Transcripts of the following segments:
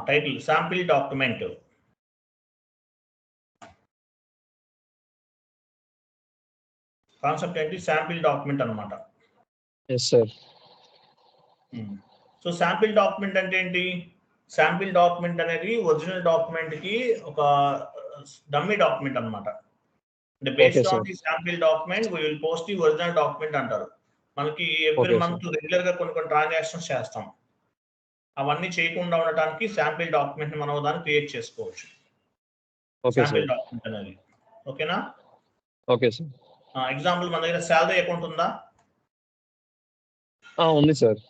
Title sample document. Concept ఏంటి? Sample document అనమాట. Yes sir. So sample document అంటే ఏంటి? శాంపిల్ డాక్యుమెంట్ అనేది ఒరిజినల్ డాక్యుమెంట్ కి ఒక డమ్మీ డాక్యుమెంట్ అనమాట. అంటే based on the sample document we will post the original document అంటారు. మనకి ఎవ్రీ మంత్ రెగ్యులర్ గా కొన్ని ట్రాన్సాక్షన్స్ చేస్తాం. అవన్నీ చేయకుండా ఉండటానికి శాంపిల్ డాక్యుమెంట్ మనం దాన్ని క్రియేట్ చేసుకోవచ్చు. శాంపిల్ డాక్యుమెంట్ అనేది. ఓకేనా? Okay sir. ఎగ్జాంపుల్ మన దగ్గర శాలరీ అకౌంట్ ఉందా? ఉంది సార్.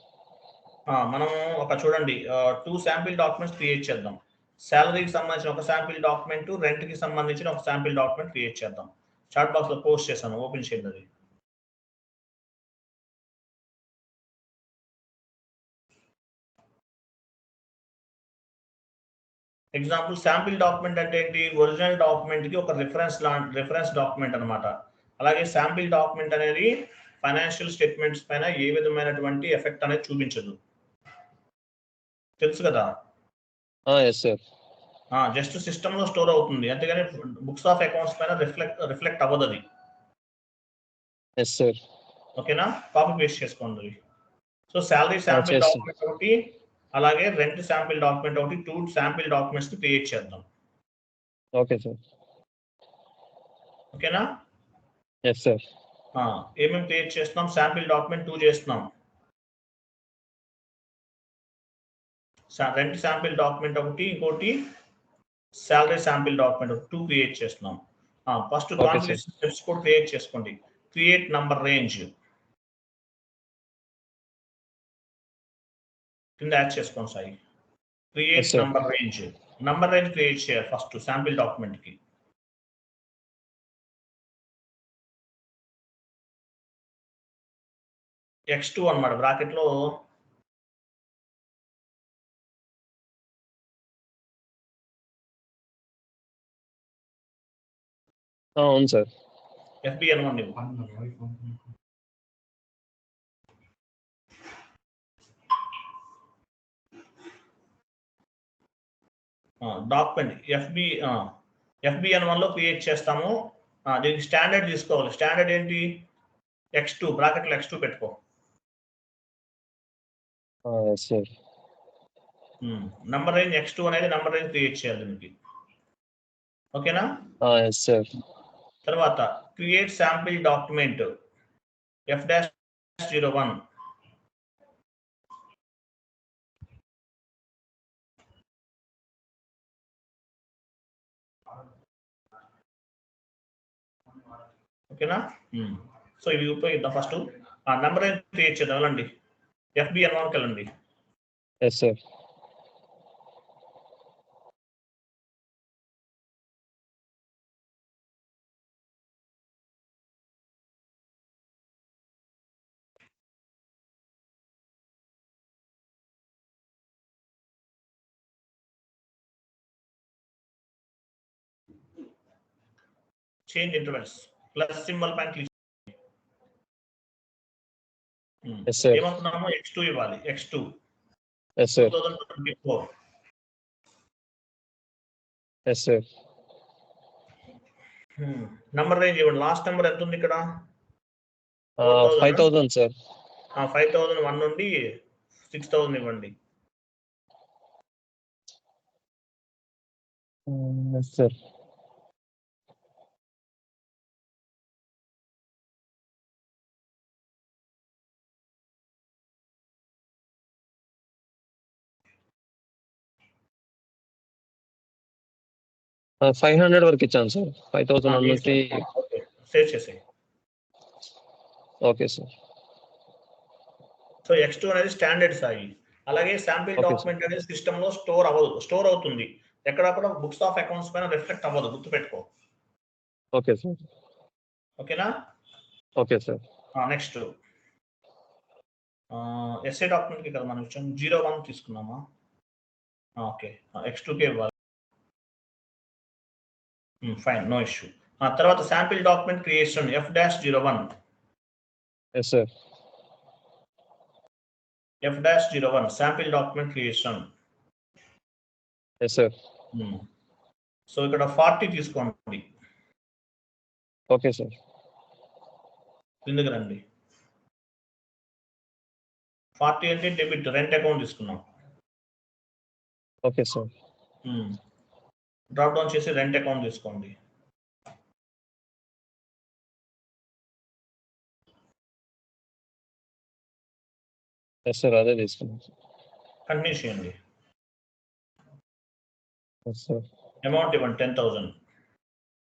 మనం చూడండి 2 శాంపిల్ డాక్యుమెంట్స్ క్రియేట్ చేద్దాం. శాలరీకి సంబంధించిన ఒక శాంపిల్ డాక్యుమెంట్, రెంట్ కి సంబంధించిన ఒక శాంపిల్ డాక్యుమెంట్ క్రియేట్ చేద్దాం. చాట్ బాక్స్ లో పోస్ట్ చేశాను, ఓపెన్ చేయండి అది. ఎగ్జాంపుల్ శాంపిల్ డాక్యుమెంట్ అంటే ఏంటి? ఒరిజినల్ డాక్యుమెంట్ కి ఒక రిఫరెన్స్ డాక్యుమెంట్ అనమాట. అలాగే శాంపిల్ డాక్యుమెంట్ అనేది ఫైనాన్షియల్ స్టేట్మెంట్స్ పైన ఏ విధమైనటువంటి ఎఫెక్ట్ అనేది చూపించదు. తెలుసు కదా? జస్ట్ సిస్టమ్ లో స్టోర్ అవుతుంది, అంతేగాని బుక్స్ ఆఫ్ అకౌంట్స్ పైన రిఫ్లెక్ట్ అవ్వదు అది. ఓకేనా? కాపీ పేస్ట్ చేసుకోండి. సో శాలరీ శాంపిల్ డాక్యుమెంట్ ఒకటి, అలాగే రెంట్ శాంపిల్ డాక్యుమెంట్ ఒకటి, 2 శాంపిల్ డాక్యుమెంట్స్ క్రియేట్ చేద్దాం. Okay sir. ఓకేనా? Yes sir. ఏమేమి క్రియేట్ చేస్తున్నాం? శాంపిల్ డాక్యుమెంట్ 2 చేస్తున్నాం, రెంట్ శాంపిల్ డాక్యుమెంట్ ఒకటి, ఇంకోటి శాలరీ శాంపిల్ డాక్యుమెంట్ 2 క్రియేట్ చేస్తున్నాం. ఫస్ట్ కాన్ఫిగరేషన్ స్టెప్స్ కూడా క్రియేట్ చేసుకోండి. క్రియేట్ నంబర్ రేంజ్ కింద యాడ్ చేసుకోండి Sai. Create number range create చేయాలి ఫస్ట్ శాంపిల్ డాక్యుమెంట్ కి. X2 అన్నమాట బ్రాకెట్ లో. అవును సార్. FBN1 డాక్యుమెంట్ FBN1 లో క్రియేట్ చేస్తాము. దీనికి స్టాండర్డ్ తీసుకోవాలి. స్టాండర్డ్ ఏంటి? X2 బ్రాకెట్ లో X2 పెట్టుకో. నంబర్ రేంజ్ X2 అనేది నంబర్ రేంజ్ క్రియేట్ చేయాలి దీనికి. ఓకేనా? తర్వాత క్రియేట్ శాంపిల్ డాక్యుమెంట్ F-01. ఓకేనా? సో ఇవి ఉపయోగిద్దాం. ఫస్ట్ నంబర్ రేంజ్ క్రియేట్ చేద్దాం. వెళ్ళండి FBN1కి వెళ్ళండి. Yes sir. Change intervals plus symbol పైన క్లిక్. ఏమంటున్నాము? X2 ఇవ్వాలి. X2 2024. నంబర్ రేంజ్ ఇవ్వండి. లాస్ట్ నెంబర్ ఎంత ఉంది ఇక్కడ? 5000 సార్. 5001 నుండి 6000 ఇవ్వండి. సార్. $500 వరకు ఇచ్చాను సార్. 5000 నుంచి. సేవ్ చేసేయి. Okay sir. సో X2 అనేది స్టాండర్డ్ సాయి. అలాగే శాంపిల్ డాక్యుమెంట్ అనేది సిస్టమ్ లో స్టోర్ అవ్వదు. స్టోర్ అవుతుంది, ఎక్కడ కూడా బుక్స్ ఆఫ్ అకౌంట్స్ పైన రిఫ్లెక్ట్ అవ్వదు. గుర్తుపెట్టుకో. Okay sir. ఓకేనా? Okay sir. Next SA document కి కదా మనం ఇచ్చాం. 01 తీసుకున్నామా? ఓకే, X2కే ఇవ్వాలి. Fine, no issue. తర్వాత sample document creation F-01. Yes sir. F-01 sample document creation. Yes sir. So ఇక్కడ 40 తీసుకోండి. Okay sir. కిందకి రండి. 40 అంటే డెబిట్, రెంట్ అకౌంట్ తీసుకున్నాం. Okay sir. డ్రాప్ డౌన్ చేసి రెంట్ అకౌంట్ తీసుకోండి. ఎస్ సార్, అదే తీసుకున్నాం. కంటిన్యూ చేయండి. Yes sir. అమౌంట్ ఇవ్వండి 10,000.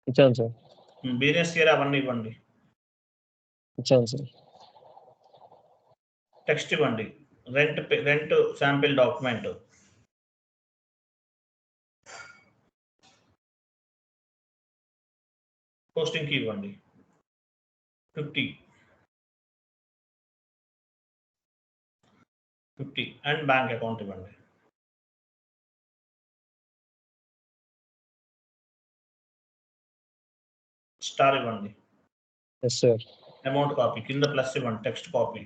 ఇచ్చాను సార్. బిజినెస్ ఇయర్ అవన్నీ ఇవ్వండి. ఇచ్చాను సార్. టెక్స్ట్ ఇవ్వండి. Rent sample document. పోస్టింగ్ కి ఇవ్వండి 50 అండ్ బ్యాంక్ అకౌంట్ ఇవ్వండి. స్టార్ ఇవ్వండి. Yes sir. అమౌంట్ కాపీ కింద ప్లస్ ఇవ్వండి. Text copy.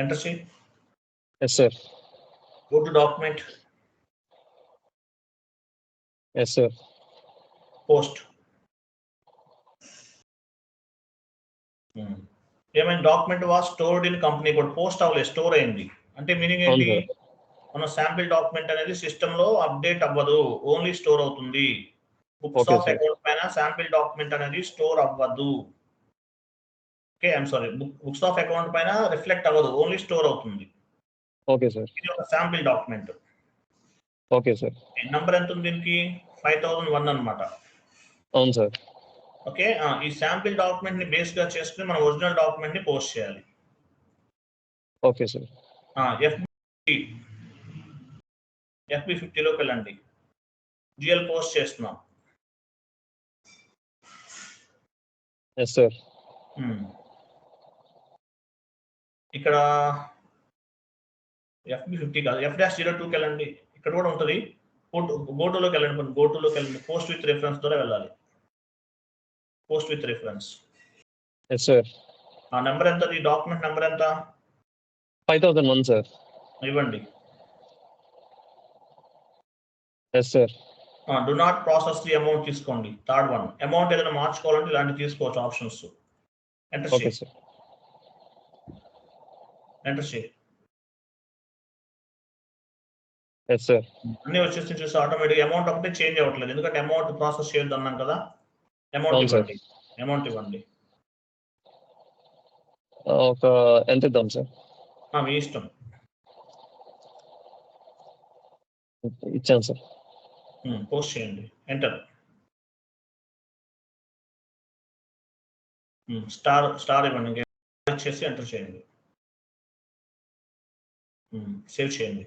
ఎంటర్ చేయి. Yes sir. Go to document. Yes sir. Post. ఏమైనా document was stored in company కూడా పోస్ట్ అవ్వలేదు, స్టోర్ అయింది. అంటే మీనింగ్ ఏంటి? మన శాంపిల్ డాక్యుమెంట్ అనేది సిస్టమ్ లో అప్డేట్ అవ్వదు, ఓన్లీ స్టోర్ అవుతుంది. బుక్స్ ఆఫ్ అకౌంట్ పైన శాంపిల్ డాక్యుమెంట్ అనేది స్టోర్ అవ్వదు. Okay, I'm sorry, books of account పైన రిఫ్లెక్ట్ అవ్వదు, ఓన్లీ స్టోర్ అవుతుంది. Okay sir. ఇది ఒక sample document. Okay sir. Number ఎంత ఉంది దీనికి? 5001 అన్నమాట. అవును సార్. ఓకే, ఈ శాంపిల్ డాక్యుమెంట్ ని బేస్ గా చేసుకుని మనం ఒరిజినల్ డాక్యుమెంట్ ని పోస్ట్ చేయాలి. Okay sir. FB50లోకి వెళ్ళండి. జిఎల్ పోస్ట్ చేస్తున్నాం. Yes sir. ఇక్కడ FB50 కాదు, F-02కి వెళ్ళండి. ఇక్కడ కూడా ఉంటుంది. గోటులోకి వెళ్ళండి. గోటులోకి వెళ్ళండి. పోస్ట్ విత్ రిఫరెన్స్ ద్వారా వెళ్ళాలి. Post with reference. Yes sir. ఆ నెంబర్ ఎంత? ఈ డాక్యుమెంట్ నెంబర్ ఎంత? 5001 సార్. ఇవ్వండి. Yes sir. Do not process the amount తీసుకోండి. Third one. అమౌంట్ ఏదైనా మార్చుకోవాలంటే ఇలాంటివి తీసుకోవచ్చు, ఆప్షన్స్. ఎంటర్ ఓకే చేయి. సార్. ఎంటర్ చేయి. Yes sir. అన్ని వచ్చేసి చూసి ఆటోమేటిక్ అమౌంట్ ఒకటే చేంజ్ అవ్వట్లేదు, ఎందుకంటే అమౌంట్ ప్రాసెస్ చేయొద్దు అన్నాం కదా. అమౌంట్ అవును సార్. ఇవ్వండి. అమౌంట్ ఇవ్వండి. ఒక ఎంత ఇద్దాం సార్? మీ ఇష్టం. ఇచ్చాను సార్. పోస్ట్ చేయండి. ఎంటర్. స్టార్ ఇవ్వండి. చేసి ఎంటర్ చేయండి. సేవ్ చేయండి.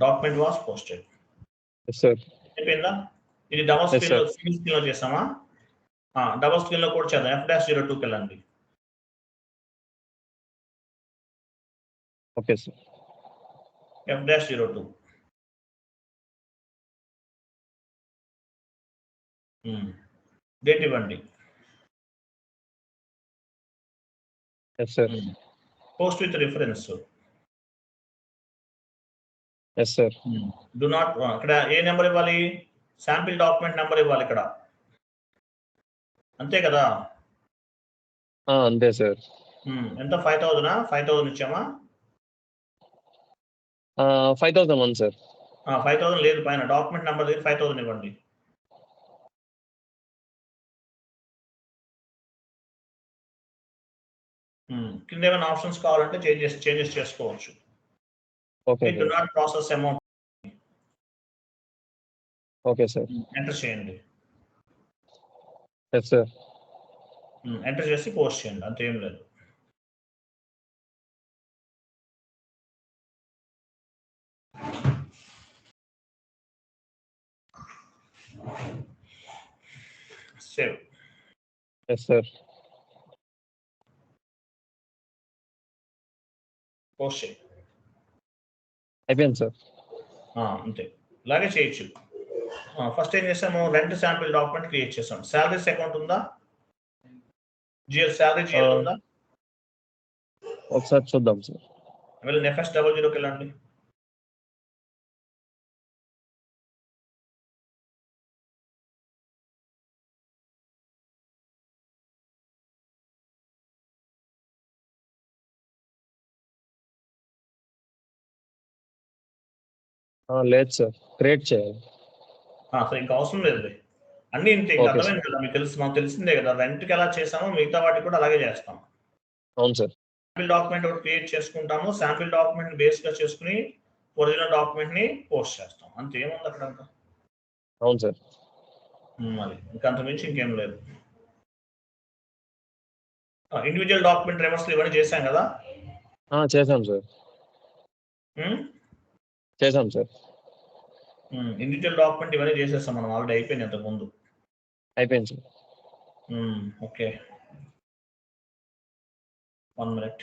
Document was posted. Yes sir. అయిపోయిందా? ఇది డబల్ Yes, స్క్రీన్ లో, sir. సింగిల్ స్క్రీన్ లో చేస్తామా? డబల్ స్క్రీన్ లో కూడా చేద్దాం. F-02కి వెళ్ళండి. Okay sir. F-02. డేట్ ఇవ్వండి. Yes sir. Post with reference. Yes sir. Do not, ఇక్కడ ఏ నెంబర్ ఇవ్వాలి? శాంపిల్ డాక్యుమెంట్ నెంబర్ ఇవ్వాలి ఇక్కడ. అంతే కదా? అంతే సార్. ఎంత? 5000? 5000 ఇచ్చామా? 5001 సార్. 5000 లేదు, పైన డాక్యుమెంట్ నెంబర్ దగ్గర 5000 ఇవ్వండి. కింద ఏమైనా ఆప్షన్స్ కావాలంటే చేంజెస్ చేసుకోవచ్చు. Okay do not process amount. Okay sir. Enter చేయండి. Yes sir. ఎంటర్ చేసి పోస్ట్ చేయండి, అంతేం లేదు. సేవ్. Yes sir. పోస్ట్ చేయండి. అయిపోయింది సార్. అంతే, ఇలాగే చేయొచ్చు. ఫస్ట్ ఏం చేసాము, రెంట్ శాంపిల్ డాక్యుమెంట్ క్రియేట్ చేసాం. శాలరీస్ అకౌంట్ ఉందా, శాలరీ జిఎల్ ఉందా? ఒకసారి చూద్దాం సార్. వెళ్ళి నెఫెస్ 00కి వెళ్ళండి. లేదు సార్, క్రియేట్ చేయాలి. సో ఇంకా అవసరం లేదు, అన్ని ఇంతే. ఇంకా Okay, అర్థమైంది కదా మీకు, మాకు తెలిసిందే కదా, రెంట్కి ఎలా చేసామో మిగతా వాటికి కూడా అలాగే చేస్తాం. అవును సార్. శాంపిల్ డాక్యుమెంట్ ఒకటి క్రియేట్ చేసుకుంటాము, శాంపిల్ డాక్యుమెంట్ బేస్ గా చేసుకుని ఒరిజినల్ డాక్యుమెంట్ ని పోస్ట్ చేస్తాం, అంతే. ఏముంది అక్కడ అంతా? అవును సార్. అది ఇంకా అంత మించి ఇంకేం లేదు. ఇండివిజువల్ డాక్యుమెంట్ రివర్స్ ఇవన్నీ చేశాం కదా. చేసాం సార్. చేసాం సార్. ఇండివిజువల్ డాక్యుమెంట్ ఇవన్నీ చేసేస్తాం మనం, ఆల్రెడీ అయిపోయింది అంతకు ముందు. అయిపోయింది sir. Okay, 1 minute.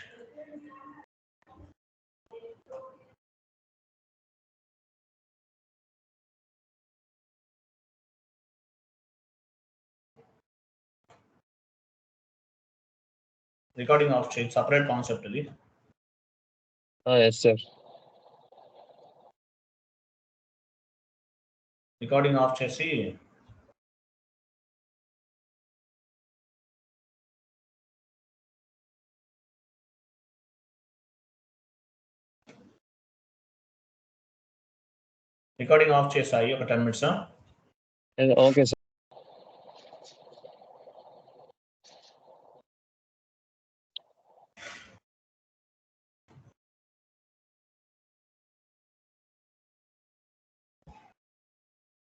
Recording off చేయి, సపరేట్ కాన్సెప్ట్ ఇది. Yes sir. రికార్డింగ్ ఆఫ్ చేసి రికార్డింగ్ ఆఫ్ చేసాయి ఒక 10 minutes. Okay sir.